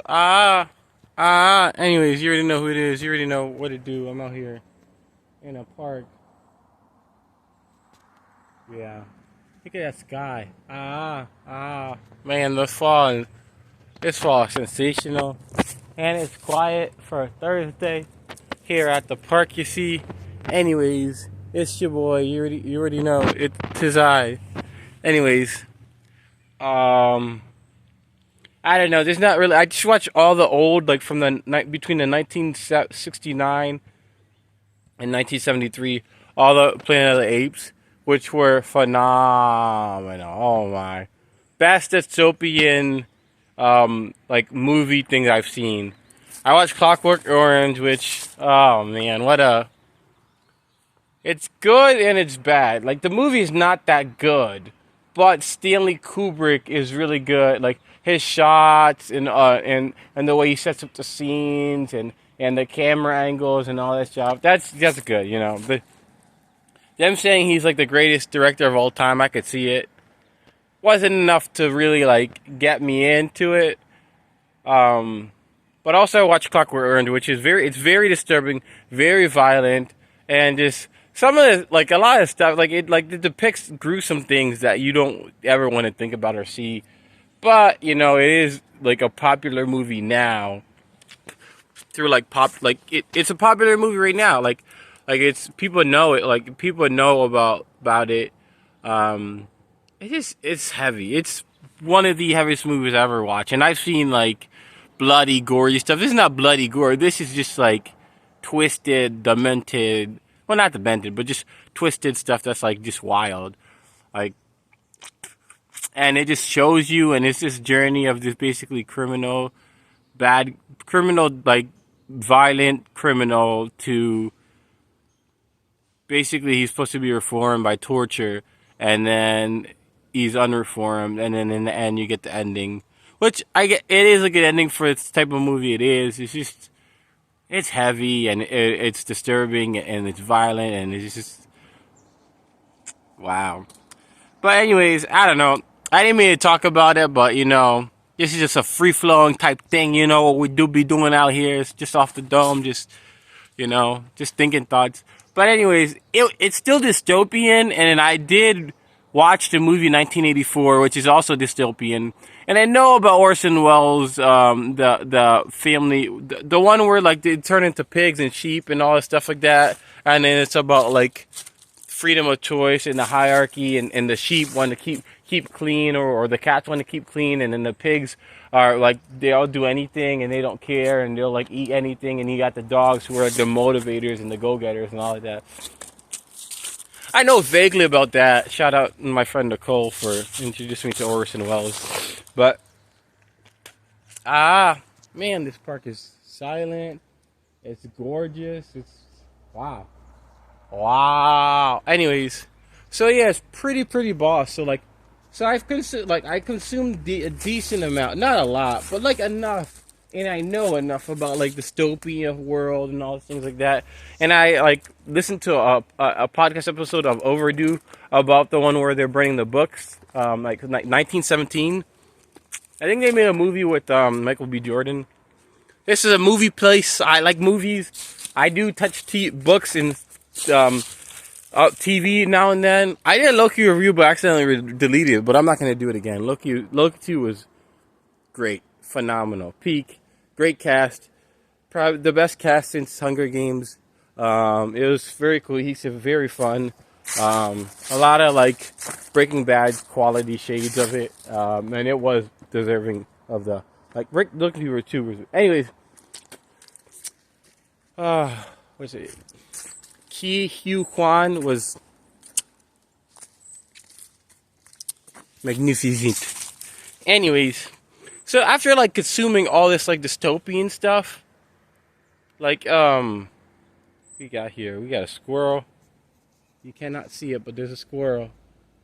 Anyways, you already know who it is. You already know what to do. I'm out here in a park. Yeah. Look at that sky. Man, this fall is sensational. And it's quiet for a Thursday here at the park, you see. Anyways, it's your boy. You already know. It's his eye. Anyways, I don't know. There's not really. I just watch all the old, like from the between the 1969 and 1973, all the Planet of the Apes, which were phenomenal. Oh my, best dystopian, like movie things I've seen. I watched Clockwork Orange, which, oh man, it's good and it's bad. Like the movie is not that good, but Stanley Kubrick is really good. Like his shots and the way he sets up the scenes and the camera angles and all that stuff. That's good, you know. Them saying he's like the greatest director of all time, I could see it. Wasn't enough to really like get me into it. But also I watched Clockwork Orange, which is it's very disturbing, very violent, and just some of the, like a lot of stuff, like it depicts gruesome things that you don't ever want to think about or see. But you know, it is like a popular movie now. Through like it's a popular movie right now. Like it's people know it. Like people know about it. It's heavy. It's one of the heaviest movies I ever watched, and I've seen like bloody, gory stuff. This is not bloody gore. This is just like twisted, demented. Well, not demented, but just twisted stuff that's like just wild. Like, and it just shows you, and it's this journey of this basically bad criminal, like violent criminal to basically he's supposed to be reformed by torture, and then he's unreformed, and then in the end you get the ending. Which I get, it is a good ending for its type of movie. It is. It's just, it's heavy and it's disturbing and it's violent and it's just, wow. But anyways, I don't know. I didn't mean to talk about it, but you know, this is just a free flowing type thing. You know what we do be doing out here. It's just off the dome, just you know, just thinking thoughts. But anyways, it's still dystopian, and I did watch the movie 1984, which is also dystopian. And I know about Orson Welles, the family, the one where like they turn into pigs and sheep and all that stuff like that. And then it's about like freedom of choice and the hierarchy, and the sheep want to keep clean, or the cats want to keep clean, and then the pigs are like they'll do anything and they don't care and they'll like eat anything, and you got the dogs who are the motivators and the go-getters and all of that. I know vaguely about that. Shout out my friend Nicole for introducing me to Orson Welles. But man, this park is silent. It's gorgeous. It's wow. Anyways, so yeah, it's pretty boss. So like, I consumed a decent amount, not a lot, but like enough, and I know enough about like dystopian world and all the things like that. And I like listened to a podcast episode of Overdue about the one where they're burning the books, like 1917. I think they made a movie with Michael B. Jordan. This is a movie place. I like movies. I do touch books and TV now and then. I did a Loki review, but accidentally deleted it. But I'm not gonna do it again. Loki 2 was great, phenomenal, peak, great cast, probably the best cast since Hunger Games. It was very cohesive, very fun. A lot of like Breaking Bad quality shades of it, and it was deserving of the like Loki 2 was. Anyways, what's it? Ki Hugh Kwan was magnificent. Anyways, so after like consuming all this like dystopian stuff, like we got a squirrel. You cannot see it, but there's a squirrel.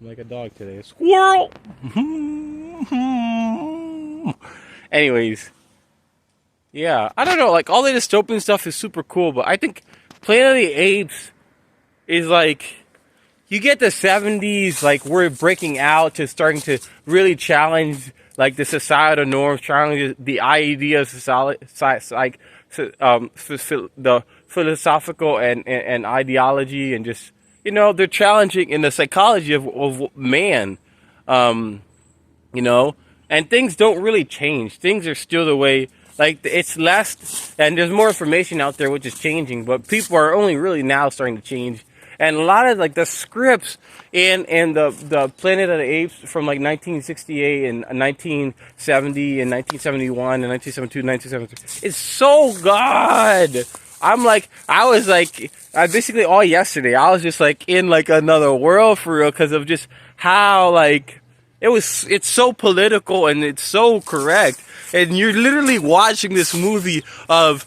I'm like a dog today. A squirrel. Anyways, yeah, I don't know. Like all the dystopian stuff is super cool, but I think Planet of the Apes is like, you get the 70s, like we're breaking out to starting to really challenge like the societal norms, challenging the idea of society, like the philosophical and ideology, and just, you know, they're challenging in the psychology of man, um, you know, and things don't really change. Things are still the way, like, it's less, and there's more information out there which is changing, but people are only really now starting to change. And a lot of, like, the scripts in the Planet of the Apes from, like, 1968 and 1970 and 1971 and 1972 and 1973, it's so good. I was like, basically all yesterday, I was just like in like another world for real, because of just how, like, it's so political and it's so correct, and you're literally watching this movie of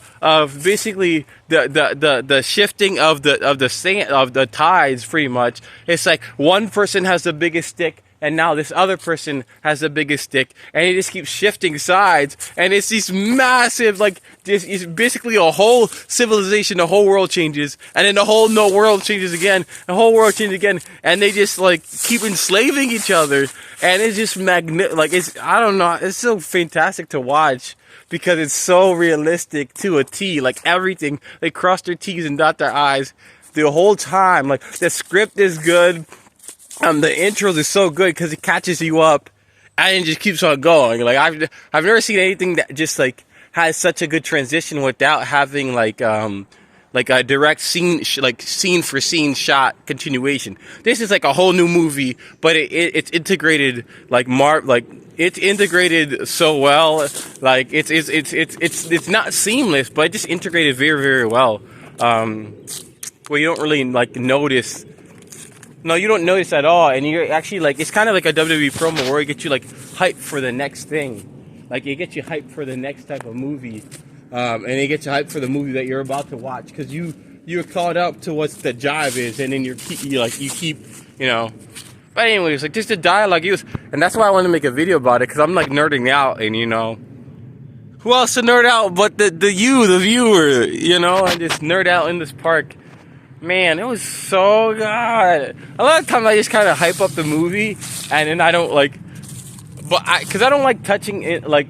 basically the shifting of the sand, of the tides, pretty much. It's like one person has the biggest stick, and now this other person has the biggest stick, and it just keeps shifting sides, and it's these massive, like, this is basically a whole civilization, the whole world changes, and then the whole no world changes again, the whole world changes again, and they just, like, keep enslaving each other, and it's just like, it's, I don't know, it's so fantastic to watch, because it's so realistic to a T, like, everything, they cross their T's and dot their I's the whole time, like, the script is good. The intros is so good because it catches you up and it just keeps on going. Like, I've never seen anything that just, like, has such a good transition without having like a direct scene scene for scene shot continuation. This is like a whole new movie, but it's integrated like it's integrated so well. Like, it's not seamless, but it just integrated very, very well. Where you don't really, like, notice. No, you don't notice at all, and you're actually, like, it's kind of like a WWE promo where it gets you, like, hyped for the next thing. Like, it gets you hyped for the next type of movie, and it gets you hyped for the movie that you're about to watch, because you're caught up to what the jive is, and then you keep, you know. But anyways, like, just the dialogue, and that's why I wanted to make a video about it, because I'm, like, nerding out, and, you know, who else to nerd out but the viewer, you know, and just nerd out in this park. Man, it was so good. A lot of times I just kind of hype up the movie, and then I don't, like, because I don't like touching it, like,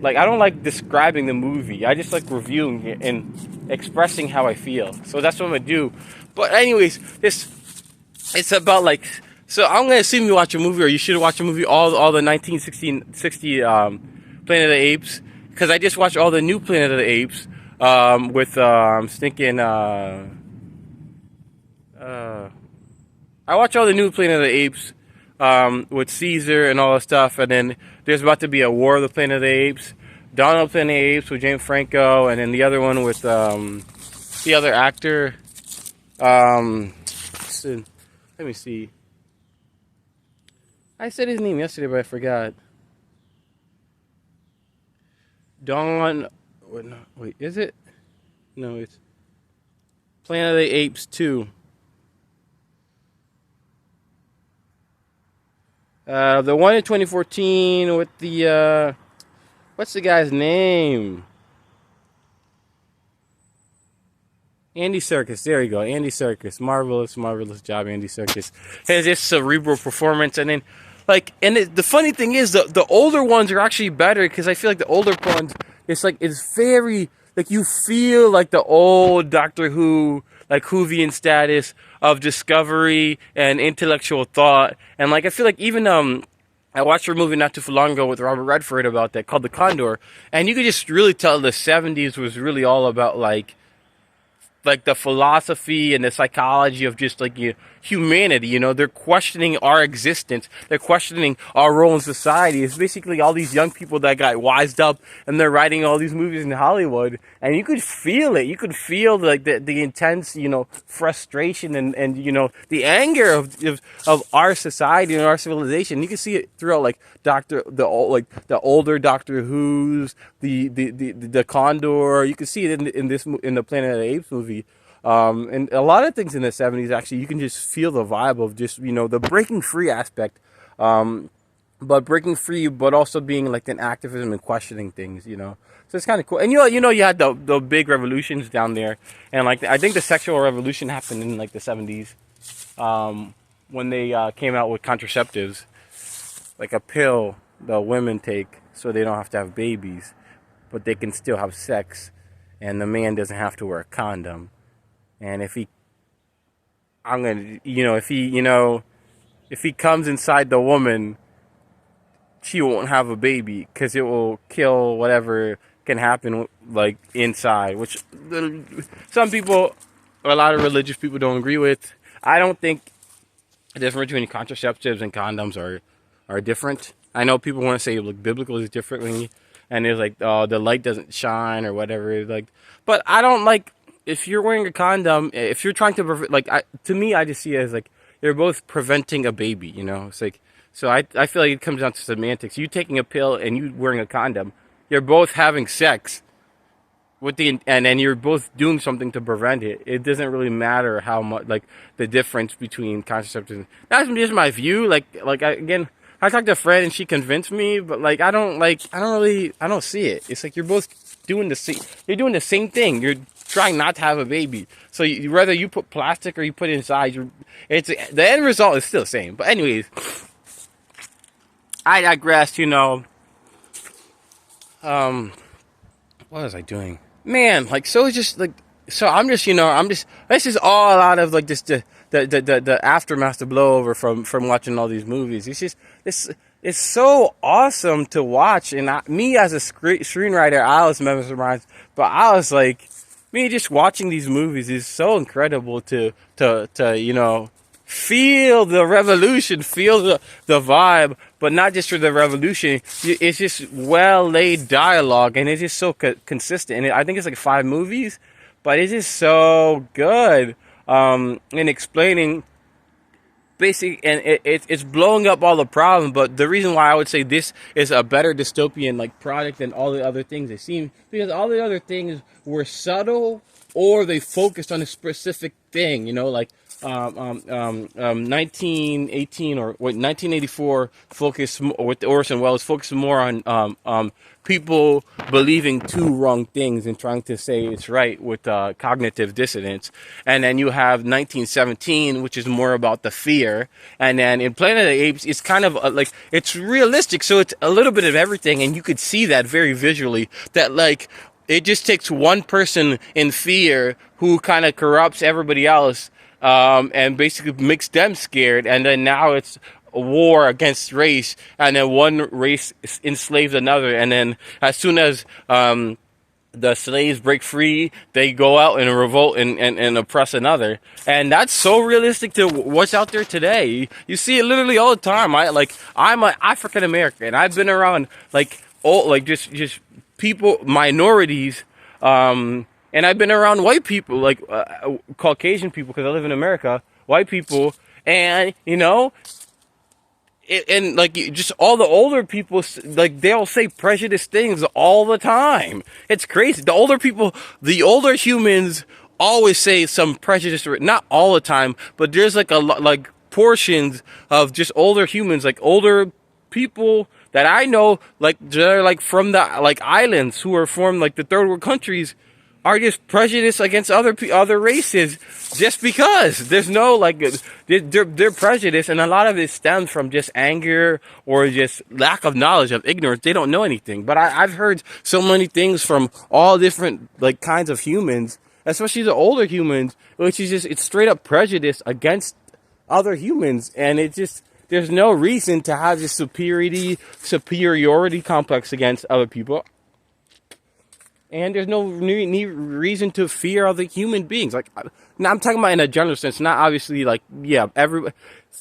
like, I don't like describing the movie. I just like reviewing it and expressing how I feel. So that's what I'm gonna do. But anyways, it's about, like, so I'm gonna assume you watch a movie, or you should watch a movie, all the 1960 Planet of the Apes, because I just watched all the new Planet of the Apes with stinking. I watch all the new Planet of the Apes with Caesar and all that stuff, and then there's about to be a War of the Planet of the Apes, Dawn of the Planet of the Apes with James Franco, and then the other one with the other actor. Let me see. I said his name yesterday, but I forgot. Dawn. Wait, is it? No, it's Planet of the Apes 2. The one in 2014 with the, what's the guy's name? Andy Serkis. There you go. Andy Serkis. Marvelous job, Andy Serkis. Has this cerebral performance, and then, like, and the funny thing is, the older ones are actually better, because I feel like the older ones, it's very, like, you feel like the old Doctor Who, like, Whovian status of discovery and intellectual thought. And, like, I feel like even I watched a movie not too long ago with Robert Redford about that, called The Condor, and you could just really tell the 70s was really all about, like the philosophy and the psychology of just, like, humanity. You know, they're questioning our existence, they're questioning our role in society. It's basically all these young people that got wised up, and they're writing all these movies in Hollywood, and you could feel it. You could feel, like, the intense, you know, frustration and you know, the anger of our society and our civilization. You can see it throughout, like, the older Doctor Who's, the Condor. You can see it in the Planet of the Apes movie. And a lot of things in the 70s, actually, you can just feel the vibe of just, you know, the breaking free aspect, but breaking free, but also being, like, an activism and questioning things, you know. So it's kind of cool. And you had the big revolutions down there, and, like, I think the sexual revolution happened in, like, the 70s, when they came out with contraceptives, like a pill the women take so they don't have to have babies, but they can still have sex, and the man doesn't have to wear a condom. And if he, I'm gonna, if he comes inside the woman, she won't have a baby because it will kill whatever can happen like inside, which some people, a lot of religious people don't agree with. I don't think the difference between contraceptives and condoms are different. I know people want to say like biblical is different and there's like, oh, the light doesn't shine or whatever, like, but I don't like, if you're wearing a condom, if you're trying to prevent, like, to me, I just see it as like you're both preventing a baby, it's like, so I feel like it comes down to semantics. You taking a pill and you wearing a condom, you're both having sex and then you're both doing something to prevent it. It doesn't really matter how much, like, the difference between contraceptives. That's just my view. Again, I talked to a friend and she convinced me, but I don't see it. It's like you're both doing you're doing the same thing. You're trying not to have a baby. So whether you put plastic or you put it inside, the end result is still the same. But anyways, I digress, what was I doing? Man, so it's just this is all out of just the aftermath, the blowover from watching all these movies. It's just, it's so awesome to watch. And me as a screenwriter, I was mesmerized, but I was like, me just watching these movies is so incredible to feel the revolution, feel the vibe, but not just for the revolution. It's just well laid dialogue, and it's just so consistent. And I think it's like 5 movies, but it's just so good in explaining basic, and it's blowing up all the problems. But the reason why I would say this is a better dystopian product than all the other things it seemed, because all the other things were subtle or they focused on a specific thing, 1918 or 1984 focused with Orson Welles focused more on people believing 2 wrong things and trying to say it's right with cognitive dissonance. And then you have 1917, which is more about the fear. And then in Planet of the Apes, it's kind of it's realistic, so it's a little bit of everything, and you could see that very visually, that it just takes one person in fear who kind of corrupts everybody else, and basically makes them scared. And then now it's a war against race, and then one race enslaves another. And then as soon as the slaves break free, they go out and revolt and oppress another. And that's so realistic to what's out there today. You see it literally all the time. I'm an African American. I've been around just people, minorities, and I've been around white people, Caucasian people, because I live in America, white people, and just all the older people, they'll say prejudiced things all the time. It's crazy. The older humans always say some prejudice, not all the time, but there's portions of just older humans, older people that I know, they're from the islands who are from the third world countries, are just prejudiced against other races just because there's no they're prejudiced, and a lot of it stems from just anger or just lack of knowledge, of ignorance. They don't know anything. But I've heard so many things from all different kinds of humans, especially the older humans, which is just, it's straight up prejudice against other humans, and it just, there's no reason to have this superiority complex against other people. And there's no reason to fear other human beings. Now I'm talking about in a general sense, not obviously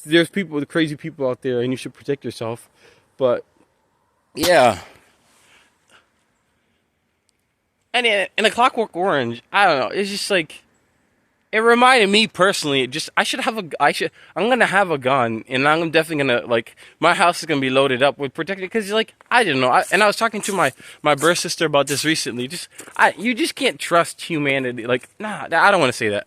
there's crazy people out there, and you should protect yourself. But yeah. And in A Clockwork Orange, I don't know, it's just it reminded me personally, I'm gonna have a gun, and I'm definitely gonna, my house is gonna be loaded up with protected, because, I don't know, and I was talking to my birth sister about this recently, you just can't trust humanity, nah, I don't want to say that,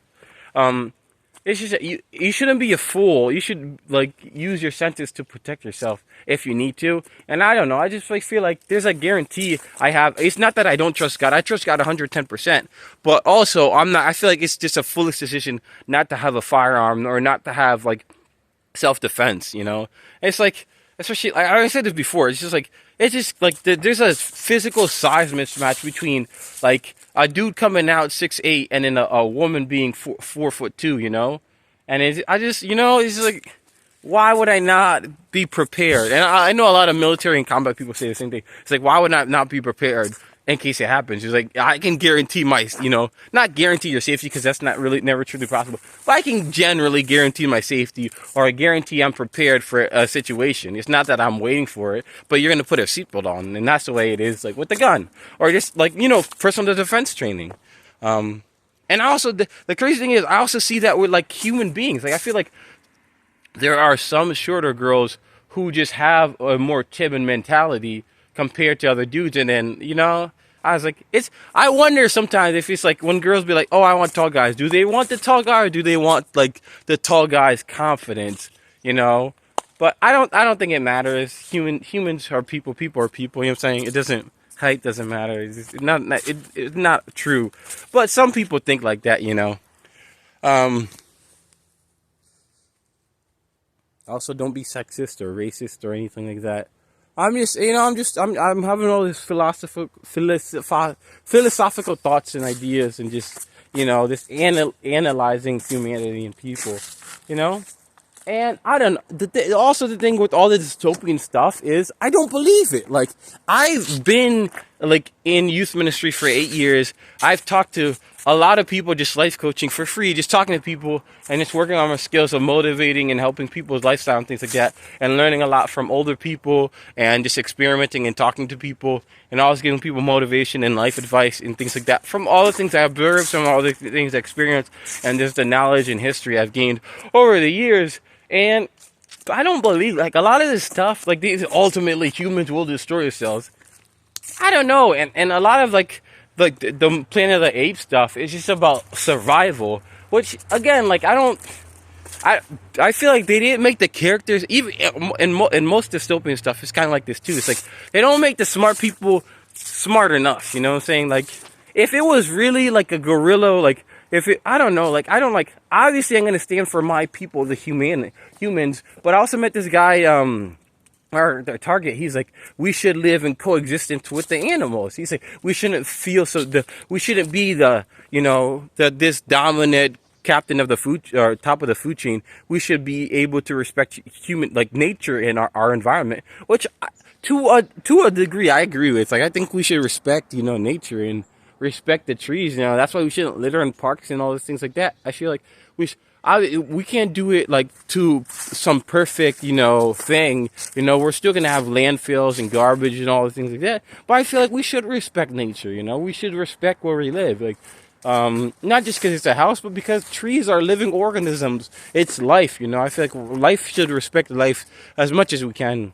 it's just that you shouldn't be a fool. You should use your senses to protect yourself if you need to. And I don't know, I just feel like there's a guarantee I have. It's not that I don't trust God. I trust God 110%. But also I feel like it's just a foolish decision not to have a firearm or not to have self-defense, It's especially I said this before. It's just like there's a physical size mismatch between like a dude coming out 6'8" and then a woman being 4'2", you know, and I just it's just like, why would I not be prepared? And I know a lot of military and combat people say the same thing. It's like, why would I not be prepared in case it happens? It's like, I can guarantee not guarantee your safety, because that's not really never truly possible. But I can generally guarantee my safety, or I guarantee I'm prepared for a situation. It's not that I'm waiting for it, but you're going to put a seatbelt on. And that's the way it is, like with the gun, or just like, personal defense training. And also the crazy thing is, I also see that with like human beings. Like, I feel like there are some shorter girls who just have a more timid mentality compared to other dudes. And then, I was like, I wonder sometimes if it's like when girls be like, oh, I want tall guys. Do they want the tall guy, or do they want like the tall guy's confidence, But I don't think it matters. Humans are people. People are people. You know what I'm saying? Height doesn't matter. It's not true. But some people think like that, Also, don't be sexist or racist or anything like that. I'm just, I'm having all these philosophical thoughts and ideas, and just, just analyzing humanity and people, And I don't know. Also, the thing with all the dystopian stuff is I don't believe it. Like, I've been like in youth ministry for 8 years. I've talked to a lot of people, just life coaching for free, just talking to people and just working on my skills of motivating and helping people's lifestyle and things like that, and learning a lot from older people, and just experimenting and talking to people, and always giving people motivation and life advice and things like that, from all the things I observed, from all the things I experienced, and just the knowledge and history I've gained over the years. And I don't believe, like, a lot of this stuff, like, these ultimately humans will destroy themselves. I don't know. And a lot of like the Planet of the Apes stuff is just about survival, which, again, like, I feel like they didn't make the characters, even in most dystopian stuff, it's kind of like this too. It's like they don't make the smart people smart enough, you know what I'm saying? Like, if it was really like a gorilla, like, I don't know, like, obviously I'm going to stand for my people, the humans, but I also met this guy, our target, he's like, we should live in coexistence with the animals. He's like, we shouldn't we shouldn't be this dominant captain of the food, or top of the food chain. We should be able to respect human, like, nature and our environment, which to a degree I agree with. Like, I think we should respect, nature and respect the trees. That's why we shouldn't litter in parks and all those things like that. I feel like we can't do it like to some perfect, thing. We're still going to have landfills and garbage and all the things like that. But I feel like we should respect nature, We should respect where we live. Like, not just because it's a house, but because trees are living organisms. It's life, I feel like life should respect life as much as we can.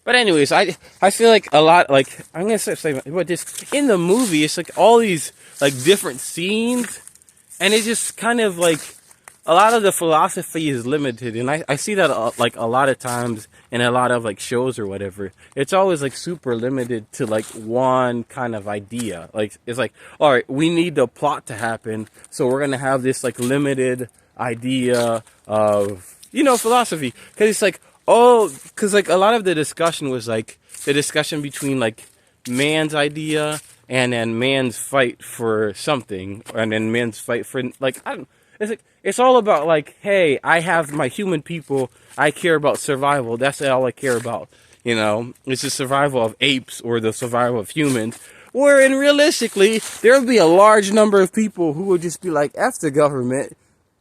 But anyways, I feel like a lot, like, I'm going to say about this. In the movie, it's like all these, like, different scenes. And it's just kind of like a lot of the philosophy is limited. And I see that like a lot of times in a lot of like shows or whatever. It's always like super limited to like one kind of idea. Like, it's like, all right, we need the plot to happen, so we're going to have this like limited idea of, philosophy. Because it's like, because like a lot of the discussion was like the discussion between like man's idea and then man's fight for something, and then man's fight for, like, it's all about like, hey, I have my human people, I care about survival, that's all I care about, it's the survival of apes or the survival of humans, wherein realistically there would be a large number of people who would just be like, F the government,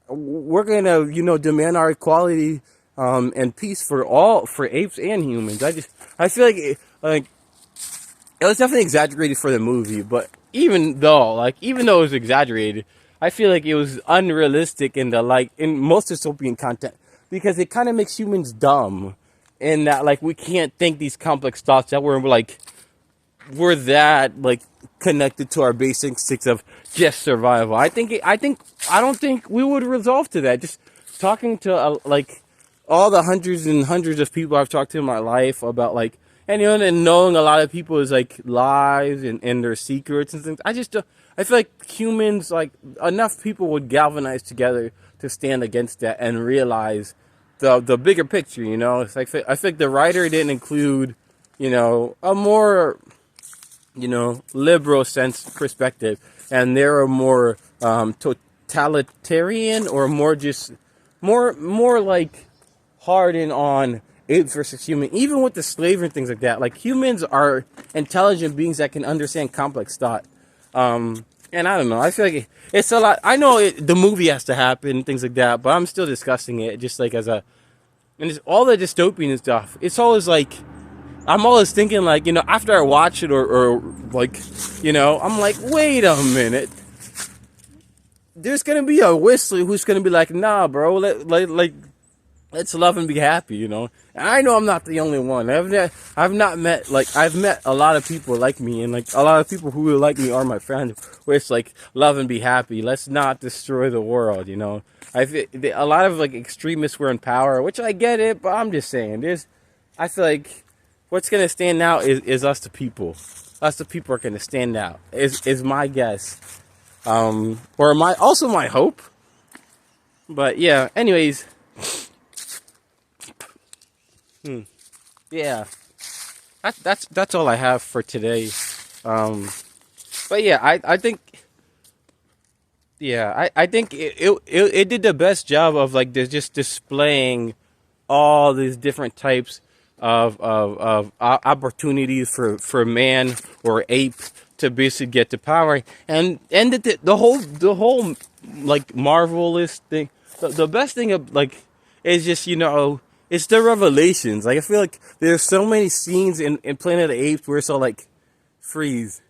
we're gonna, demand our equality and peace for apes and humans. I feel like it was definitely exaggerated for the movie, but even though it was exaggerated, I feel like it was unrealistic in most dystopian content, because it kind of makes humans dumb, in that, like, we can't think these complex thoughts, that we're that, like, connected to our basic instincts of just survival. I don't think we would resolve to that. Just talking to like all the hundreds and hundreds of people I've talked to in my life about, like, and knowing a lot of people's like lives and their secrets and things, I feel like humans, like, enough people would galvanize together to stand against that and realize the bigger picture. You know, it's like I think the writer didn't include, you know, a more, you know, liberal sense perspective, and they're a more totalitarian, or more just more like hardened on apes versus human. Even with the slavery and things like that, like humans are intelligent beings that can understand complex thought. And I don't know. I feel like it's a lot. I know the movie has to happen, things like that, but I'm still discussing it just like as a, and it's all the dystopian stuff. It's always like, I'm always thinking like, you know, after I watch it, or like, you know, I'm like, wait a minute. There's gonna be a Whistler who's gonna be like, nah, bro, let's love and be happy, you know. And I know I'm not the only one. I've met a lot of people like me, and like a lot of people who like me are my friends. Where it's like, love and be happy. Let's not destroy the world, you know. A lot of like extremists were in power, which I get it, but I'm just saying, I feel like what's gonna stand out is us the people. Us the people are gonna stand out. Is my guess, or my hope. But yeah, anyways. Yeah, that's all I have for today. But yeah, I think, yeah, I think it did the best job of like just displaying all these different types of opportunities for man or ape to basically get to power, and the whole like marvelous thing. The best thing of like is just, you know, it's the revelations. Like I feel like there's so many scenes in Planet of the Apes where it's all like freeze,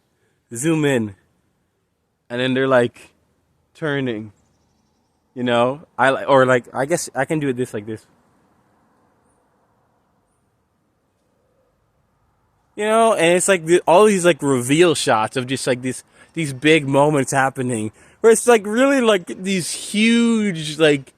zoom in, and then they're like turning. You know, I guess I can do it like this. You know, and it's like all these like reveal shots of just like these big moments happening, where it's like really like these huge like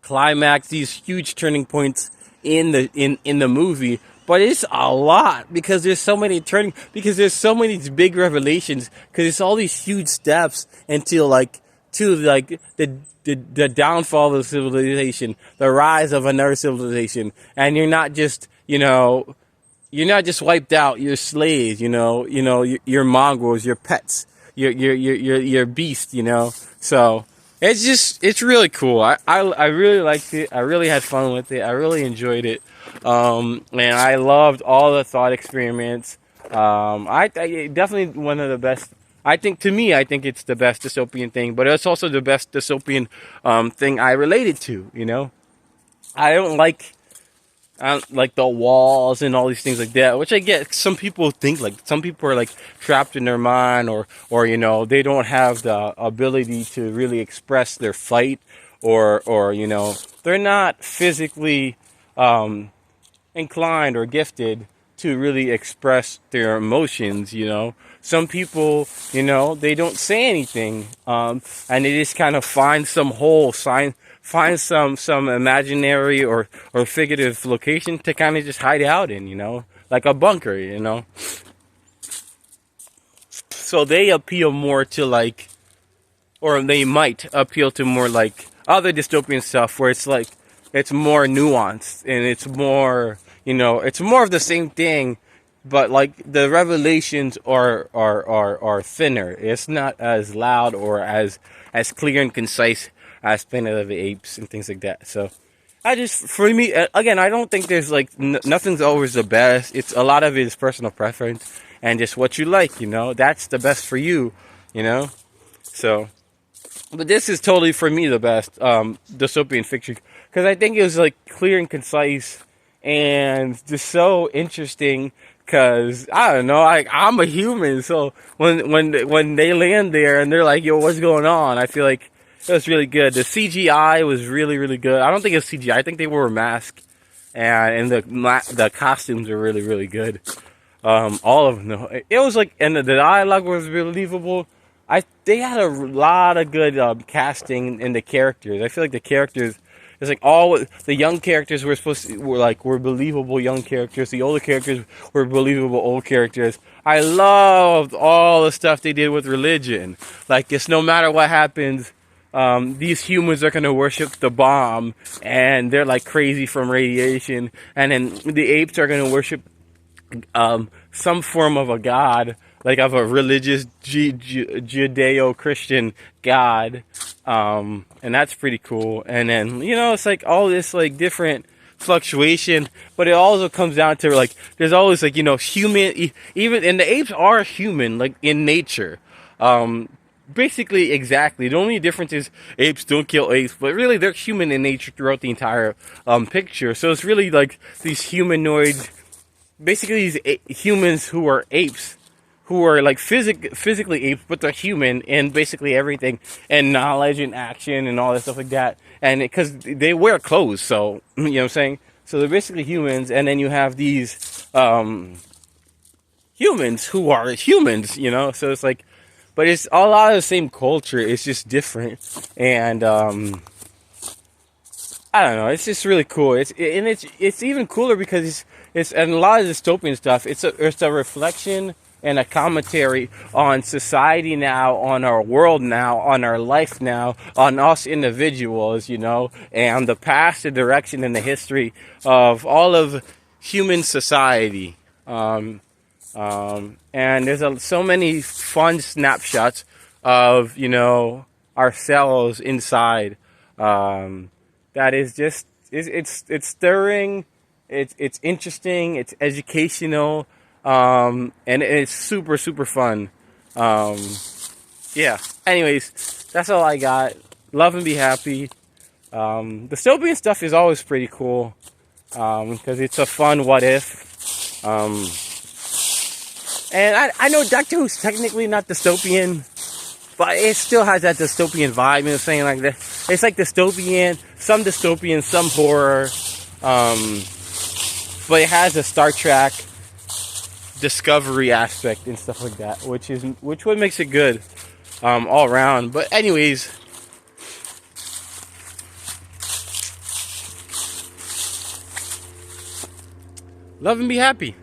climax, these huge turning points in the movie. But it's a lot because there's so many big revelations, because it's all these huge steps until like to like the downfall of the civilization, the rise of another civilization, and you're not just, you know, you're not just wiped out. You're slaves. You know. You're mongrels. You're pets. You're beasts. You know. So it's really cool. I really liked it. I really had fun with it. I really enjoyed it. And I loved all the thought experiments. I definitely one of the best. I think it's the best dystopian thing, but it's also the best dystopian thing I related to. You know, I don't like the walls and all these things like that, which I get. Some people think like, some people are like trapped in their mind, or you know, they don't have the ability to really express their fight, or you know, they're not physically inclined or gifted to really express their emotions. You know, some people, you know, they don't say anything, and they just kind of find some imaginary or figurative location to kind of just hide out in, you know, like a bunker, you know. So they appeal more to like, or they might appeal to more like other dystopian stuff, where it's like, it's more nuanced, and it's more, you know, it's more of the same thing, but like the revelations are thinner. It's not as loud or as clear and concise as Planet of the Apes and things like that. So for me, again, I don't think there's like nothing's always the best. It's a lot of it is personal preference and just what you like, you know. That's the best for you, you know. So, but this is totally for me the best dystopian fiction, because I think it was like clear and concise and just so interesting. Because I don't know, I'm a human, so when they land there and they're like, "Yo, what's going on?" I feel like it was really good. The CGI was really, really good. I don't think it was CGI. I think they wore a mask, and the costumes are really, really good. All of them. It was like, and the dialogue was believable. They had a lot of good casting in the characters. I feel like the characters, it's like all the young characters were believable young characters. The older characters were believable old characters. I loved all the stuff they did with religion. Like, it's no matter what happens, these humans are going to worship the bomb, and they're like crazy from radiation. And then the apes are going to worship some form of a god, like of a religious Judeo-Christian god. And that's pretty cool. And then, it's like all this like different fluctuation, but it also comes down to like, there's always like, human, even, and the apes are human, like in nature. Basically, exactly. The only difference is apes don't kill apes, but really they're human in nature throughout the entire picture. So it's really like these humanoid, basically these humans who are apes, who are like physically apes, but they're human in basically everything, and knowledge and action and all that stuff like that. And because they wear clothes, so you know what I'm saying. So they're basically humans, and then you have these humans who are humans, So it's like, but it's a lot of the same culture. It's just different, and I don't know. It's just really cool. It's even cooler because it's and a lot of dystopian stuff. It's a reflection and a commentary on society now, on our world now, on our life now, on us individuals, and the past, the direction, and the history of all of human society. And there's so many fun snapshots of, ourselves inside. That is just, it's stirring, it's interesting, it's educational, and it's super, super fun. Yeah. Anyways, that's all I got. Love and be happy. Dystopian stuff is always pretty cool, because it's a fun what if. And I know Doctor Who's technically not dystopian, but it still has that dystopian vibe, you know what I'm saying? Like that, it's like dystopian, some horror, but it has a Star Trek Discovery aspect and stuff like that, which what makes it good, all around. But anyways, love and be happy.